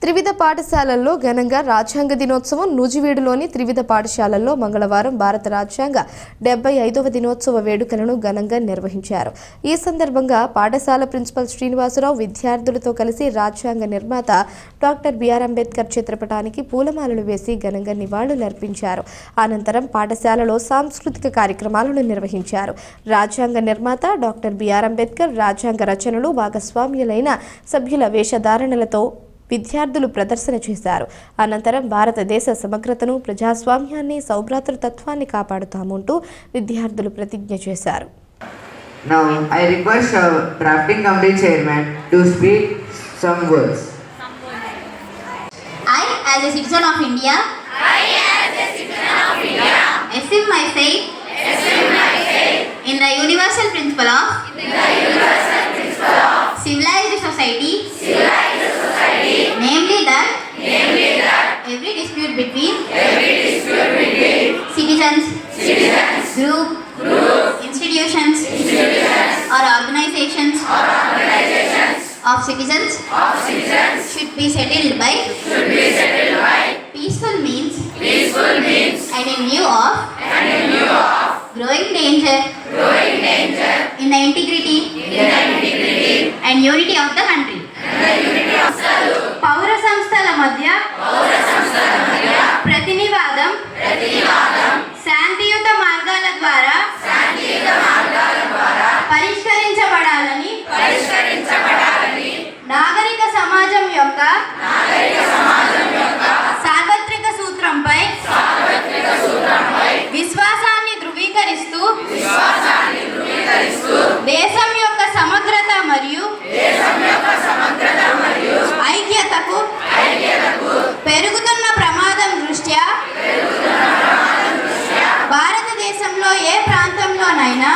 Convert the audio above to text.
త్రివిధ పాఠశాలల్లో ఘనంగా రాజ్యాంగ దినోత్సవం. నూజివీడులోని త్రివిధ పాఠశాలల్లో మంగళవారం భారత రాజ్యాంగ 75వ దినోత్సవ వేడుకలను ఘనంగా నిర్వహించారు. ఈ సందర్భంగా పాఠశాల ప్రిన్సిపల్ శ్రీనివాసరావు విద్యార్థులతో కలిసి రాజ్యాంగ నిర్మాత డాక్టర్ బిఆర్ అంబేద్కర్ చిత్రపటానికి పూలమాలలు వేసి ఘనంగా నివాళులర్పించారు. అనంతరం పాఠశాలలో సాంస్కృతిక కార్యక్రమాలను నిర్వహించారు. రాజ్యాంగ నిర్మాత డాక్టర్ బిఆర్ అంబేద్కర్ రాజ్యాంగ రచనలు భాగస్వామ్యులైన సభ్యుల వేషధారణలతో విద్యార్థులు ప్రదర్శన చేశారు. అనంతరం భారతదేశ సమగ్రతను, ప్రజాస్వామ్యాన్ని, సౌభ్రాతృత్వాన్ని కాపాడుతామంటూ విద్యార్థులు ప్రతిజ్ఞ చేశారు. Now I request our drafting committee chairman to speak some words. I as a citizen of India assume my faith in the universal principle of civilized society, namely that every dispute between citizens, group, institutions or organizations of citizens should be settled by peaceful means and in view of growing danger in the integrity and unity of the country. పౌర సంస్థల మధ్య ప్రతినివాదం శాంతియుత మార్గాల ద్వారా పరిష్కరించబడాలని నాగరిక సమాజం యొక్క సార్వత్రిక సూత్రంపై విశ్వాసాన్ని ధృవీకరిస్తూ దేశం యొక్క సమగ్రత మరియు ఐక్యతకు పెరుగుతున్న ప్రమాదం దృష్ట్యా భారతదేశంలో ఏ ప్రాంతంలోనైనా